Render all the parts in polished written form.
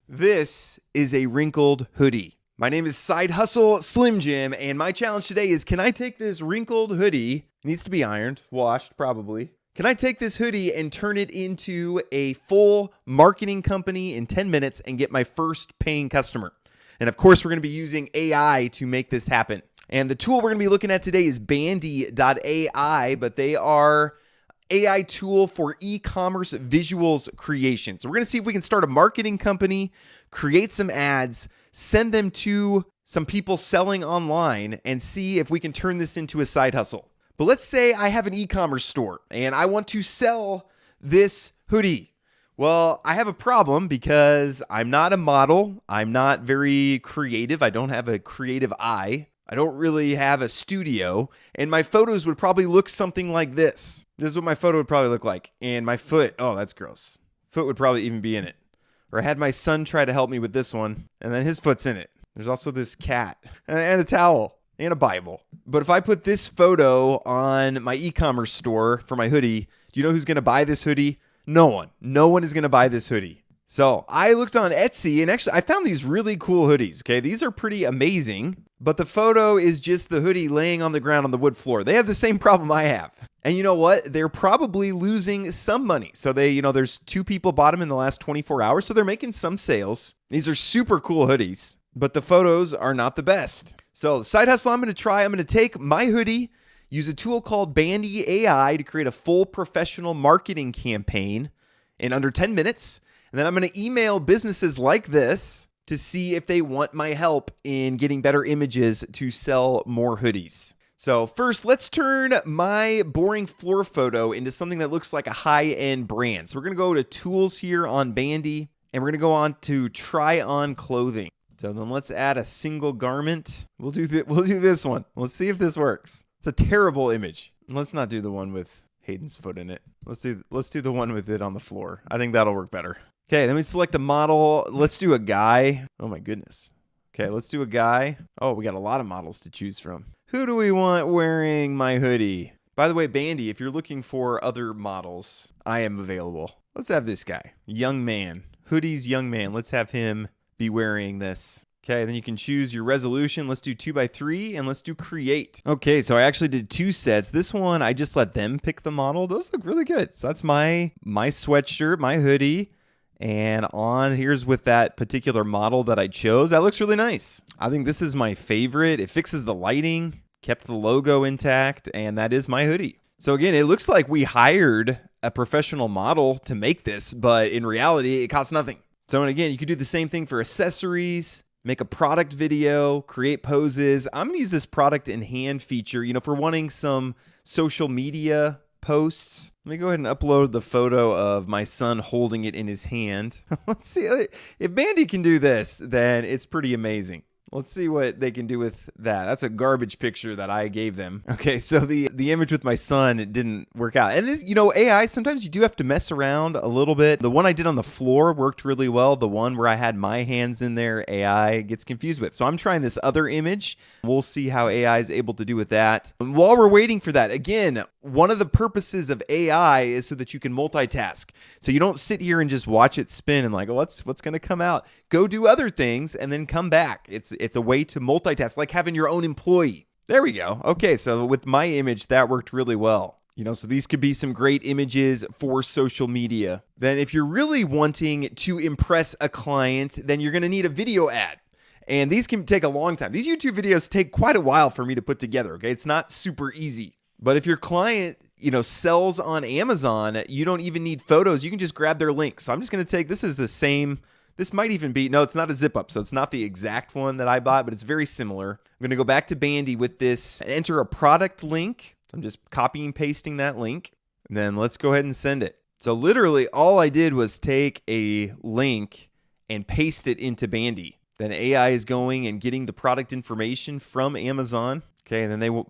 This is a Wrinkled hoodie. My name is Side Hustle Slim Jim, and my challenge today is, can I take this Wrinkled hoodie, it needs to be ironed, washed probably. Can I take this hoodie and turn it into a full marketing company in 10 minutes and get my first paying customer? And of course, we're going to be using AI to make this happen. And the tool we're going to be looking at today is Bandy AI, but they are AI tool for e-commerce visuals creation. So we're going to see if we can start a marketing company, create some ads, send them to some people selling online, and see if we can turn this into a side hustle. But let's say I have an e-commerce store and I want to sell this hoodie. Well, I have a problem because I'm not a model. I'm not very creative. I don't have a creative eye. I don't really have a studio, and my photos would probably look something like this. This is what my photo would probably look like. And my foot, oh, that's gross. Foot would probably even be in it. Or I had my son try to help me with this one, and then his foot's in it. There's also this cat, and a towel, and a Bible. But if I put this photo on my e-commerce store for my hoodie, do you know who's going to buy this hoodie? No one. No one is going to buy this hoodie. So I looked on Etsy, and actually I found these really cool hoodies. Okay, these are pretty amazing, but the photo is just the hoodie laying on the ground on the wood floor. They have the same problem I have. And you know what? They're probably losing some money. So there's 2 people bought them in the last 24 hours, so they're making some sales. These are super cool hoodies, but the photos are not the best. So side hustle I'm going to take my hoodie, use a tool called Bandy AI to create a full professional marketing campaign in under 10 minutes. And then I'm going to email businesses like this to see if they want my help in getting better images to sell more hoodies. So first, let's turn my boring floor photo into something that looks like a high-end brand. So we're going to go to tools here on Bandy, and we're going to go on to try on clothing. So then let's add a single garment. We'll do this one. Let's see if this works. It's a terrible image. Let's not do the one with Hayden's foot in it. Let's do the one with it on the floor. I think that'll work better. Okay, then we select a model. Let's do a guy. Oh my goodness. Okay, let's do a guy. Oh, we got a lot of models to choose from. Who do we want wearing my hoodie? By the way, Bandy, if you're looking for other models, I am available. Let's have this guy. Young man. Hoodies young man. Let's have him be wearing this. Okay, then you can choose your resolution. Let's do 2x3 and let's do create. Okay, so I actually did 2 sets. This one, I just let them pick the model. Those look really good. So that's my sweatshirt, my hoodie. And here's with that particular model that I chose. That looks really nice. I think this is my favorite. It fixes the lighting, kept the logo intact, and that is my hoodie. So again, it looks like we hired a professional model to make this, but in reality, it costs nothing. So again, you could do the same thing for accessories, make a product video, create poses. I'm gonna use this product in hand feature, for wanting some social media posts. Let me go ahead and upload the photo of my son holding it in his hand. Let's see. If Bandy can do this, then it's pretty amazing. Let's see what they can do with that. That's a garbage picture that I gave them. Okay, so the image with my son, it didn't work out. And this, AI, sometimes you do have to mess around a little bit. The one I did on the floor worked really well. The one where I had my hands in there, AI gets confused with. So I'm trying this other image. We'll see how AI is able to do with that. And while we're waiting for that, again, one of the purposes of AI is so that you can multitask. So you don't sit here and just watch it spin and like, oh, what's going to come out? Go do other things and then come back. It's a way to multitask, like having your own employee. There we go. Okay, so with my image, that worked really well. So these could be some great images for social media. Then if you're really wanting to impress a client, then you're going to need a video ad. And these can take a long time. These YouTube videos take quite a while for me to put together, okay? It's not super easy. But if your client, sells on Amazon, you don't even need photos. You can just grab their link. So I'm just going to take, this is the same. This might even be, no, it's not a zip up. So it's not the exact one that I bought, but it's very similar. I'm going to go back to Bandy with this and enter a product link. I'm just copying and pasting that link. And then let's go ahead and send it. So literally all I did was take a link and paste it into Bandy. Then AI is going and getting the product information from Amazon. Okay, and then they will,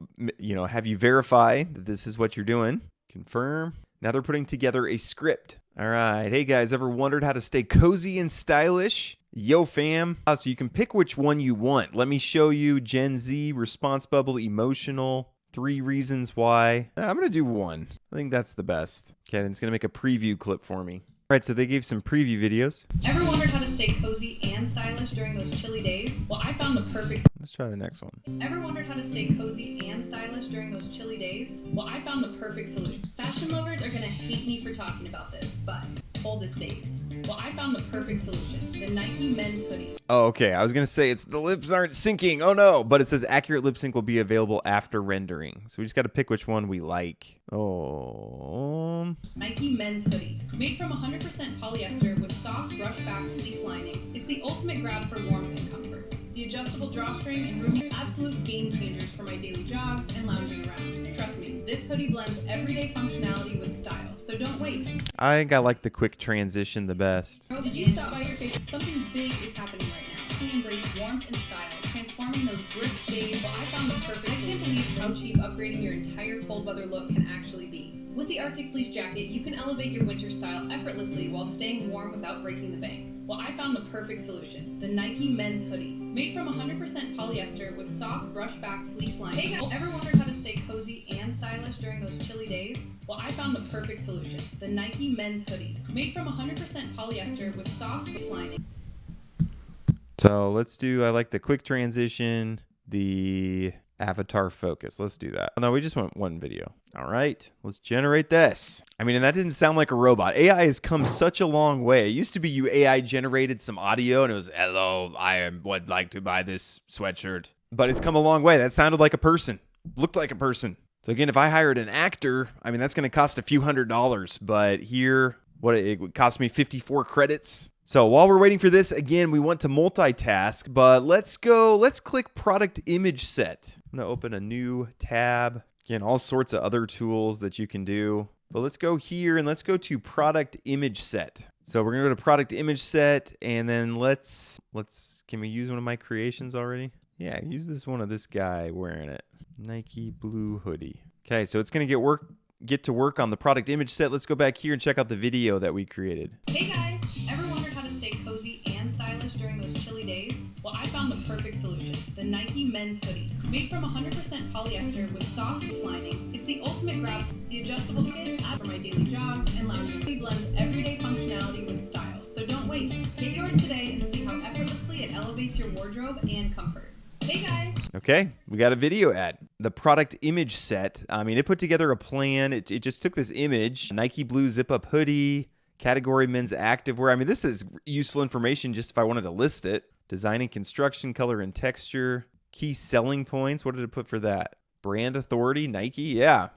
have you verify that this is what you're doing. Confirm. Now they're putting together a script. All right. Hey guys, ever wondered how to stay cozy and stylish? Yo fam. So you can pick which one you want. Let me show you Gen Z, response bubble, emotional, 3 reasons why. I'm going to do 1. I think that's the best. Okay, then it's going to make a preview clip for me. All right, so they gave some preview videos. Ever wondered how to stay cozy and stylish during those chilly days? Well, I found the perfect... Let's try the next one. Ever wondered how to stay cozy and stylish during those chilly days? Well, I found the perfect solution. Fashion lovers are gonna hate me for talking about this, but coldest days. Well, I found the perfect solution. The Nike men's hoodie. Oh, okay. I was going to say the lips aren't syncing. Oh, no. But it says accurate lip sync will be available after rendering. So we just got to pick which one we like. Oh. Nike men's hoodie. Made from 100% polyester with soft brush-back fleece lining. It's the ultimate grab for warmth and comfort. The adjustable drawstring and room are absolute game changers for my daily jogs and lounging around. Trust me, this hoodie blends everyday functionality with style. So don't wait. I think I like the quick transition the best. Did you stop by your face? Something big is happening right now. We embrace warmth and style, transforming those brisk days. Well, I found the perfect. I can't believe how cheap upgrading your entire cold weather look can actually be. With the Arctic Fleece jacket, you can elevate your winter style effortlessly while staying warm without breaking the bank. Well, I found the perfect solution. The Nike men's hoodie. Made from 100% polyester with soft brush-back fleece lining. Hey guys, ever wondered how to stay cozy and stylish during those chilly days? Well, I found the perfect solution. The Nike men's hoodie. Made from 100% polyester with soft fleece lining. So let's do, I like the quick transition, the avatar focus. Let's do that. No, we just want one video. All right, let's generate this. I mean, and that didn't sound like a robot. AI has come such a long way. It used to be you AI generated some audio and it was, hello, I would like to buy this sweatshirt. But it's come a long way. That sounded like a person, looked like a person. So again, if I hired an actor, I mean, that's going to cost a few $100s. But here, what it would cost me 54 credits. So while we're waiting for this, again, we want to multitask, but let's click product image set. I'm going to open a new tab. Again, all sorts of other tools that you can do. But let's go here and let's go to product image set. So we're going to go to product image set and then can we use one of my creations already? Yeah, use this one of this guy wearing it. Nike blue hoodie. Okay, so it's going to get to work on the product image set. Let's go back here and check out the video that we created. Hey guys, ever wondered how to stay cozy and stylish during those chilly days? Well, I found the perfect solution. The Nike men's hoodie. Made from 100% polyester with soft lining. It's the ultimate grab. The adjustable kit for my daily jogs and lounging. It blends everyday functionality with style. So don't wait. Get yours today and see how effortlessly it elevates your wardrobe and comfort. Hey guys. Okay, we got a video ad. The product image set. I mean, it put together a plan. It just took this image, Nike blue zip up hoodie, category men's activewear. I mean, this is useful information just if I wanted to list it. Design and construction, color and texture, key selling points. What did it put for that? Brand authority, Nike. Yeah.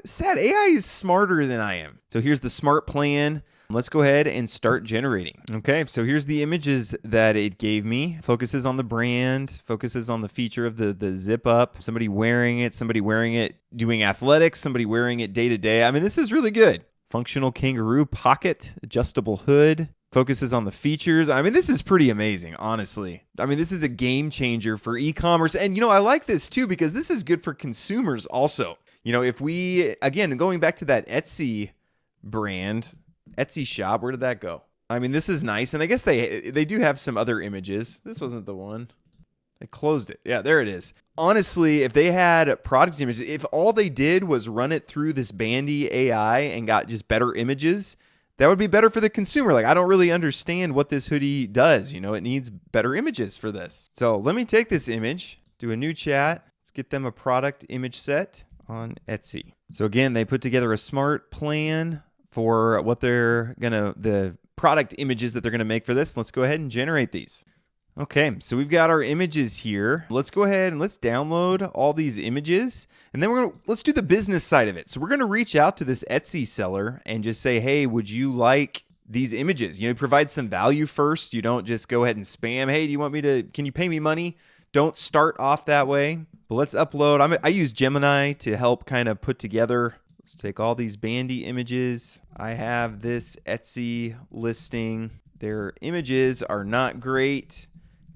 Sad, AI is smarter than I am. So here's the smart plan. Let's go ahead and start generating. Okay, so here's the images that it gave me. Focuses on the brand, focuses on the feature of the zip up, somebody wearing it doing athletics, somebody wearing it day to day. I mean, this is really good. Functional kangaroo pocket, adjustable hood, focuses on the features. I mean, this is pretty amazing, honestly. I mean, this is a game changer for e-commerce. And, you know, I like this too because this is good for consumers also. You know, if we, again, going back to that Etsy brand, Etsy shop, where did that go? I mean, this is nice. And I guess they do have some other images. This wasn't the one. They closed it. Yeah, there it is. Honestly, if they had product images, if all they did was run it through this Bandy AI and got just better images, that would be better for the consumer. Like, I don't really understand what this hoodie does. You know, it needs better images for this. So let me take this image, do a new chat. Let's get them a product image set on Etsy. So again, they put together a smart plan for what the product images that they're gonna make for this. Let's go ahead and generate these. Okay, so we've got our images here. Let's go ahead and let's download all these images, and then let's do the business side of it. So we're gonna reach out to this Etsy seller and just say, hey, would you like these images? You know, provide some value first. You don't just go ahead and spam. Hey, can you pay me money? Don't start off that way. But let's upload. I use Gemini to help kind of put together. Let's take all these Bandy images. I have this Etsy listing. Their images are not great.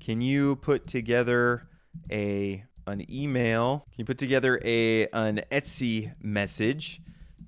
Can you put together an email? Can you put together an Etsy message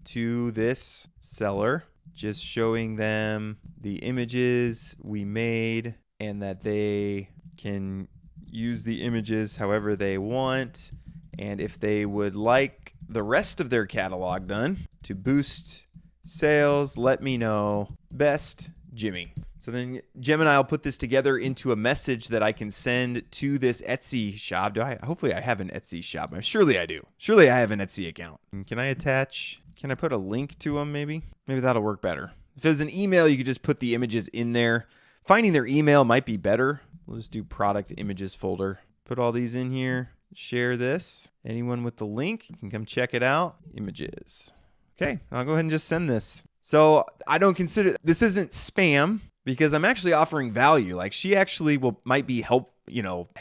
to this seller, just showing them the images we made and that they can use the images however they want, and if they would like the rest of their catalog done to boost sales, let me know. Best, Jimmy. So then Gemini will put this together into a message that I can send to this Etsy shop. Hopefully I have an Etsy shop. Surely I do. Surely I have an Etsy account. And can I put a link to them maybe? Maybe that'll work better. If it was an email, you could just put the images in there. Finding their email might be better. We'll just do product images folder. Put all these in here. Share this. Anyone with the link can come check it out. Images. Okay, I'll go ahead and just send this. So I don't consider this isn't spam because I'm actually offering value. Like she actually might be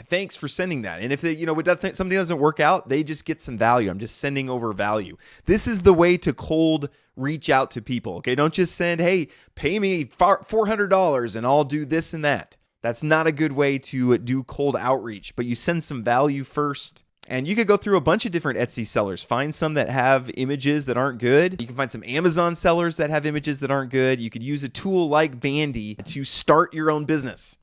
thanks for sending that. And if something doesn't work out, they just get some value. I'm just sending over value. This is the way to cold reach out to people. Okay, don't just send, hey, pay me $400 and I'll do this and that. That's not a good way to do cold outreach, but you send some value first. And you could go through a bunch of different Etsy sellers. Find some that have images that aren't good. You can find some Amazon sellers that have images that aren't good. You could use a tool like Bandy to start your own business.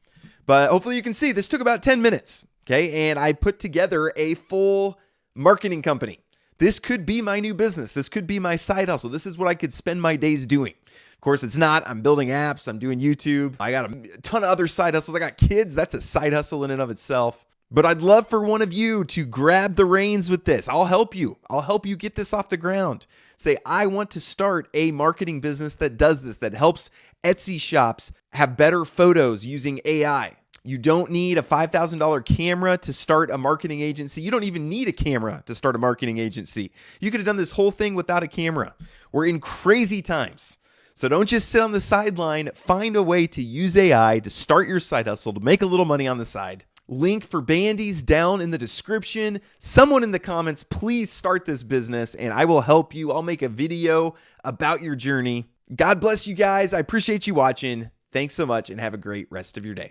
But hopefully you can see this took about 10 minutes. Okay. And I put together a full marketing company. This could be my new business. This could be my side hustle. This is what I could spend my days doing. Of course, it's not. I'm building apps. I'm doing YouTube. I got a ton of other side hustles. I got kids. That's a side hustle in and of itself. But I'd love for one of you to grab the reins with this. I'll help you. I'll help you get this off the ground. Say, I want to start a marketing business that does this, that helps Etsy shops have better photos using AI. You don't need a $5,000 camera to start a marketing agency. You don't even need a camera to start a marketing agency. You could have done this whole thing without a camera. We're in crazy times. So don't just sit on the sideline. Find a way to use AI to start your side hustle, to make a little money on the side. Link for Bandies down in the description. Someone in the comments, please start this business and I will help you. I'll make a video about your journey. God bless you guys. I appreciate you watching. Thanks so much and have a great rest of your day.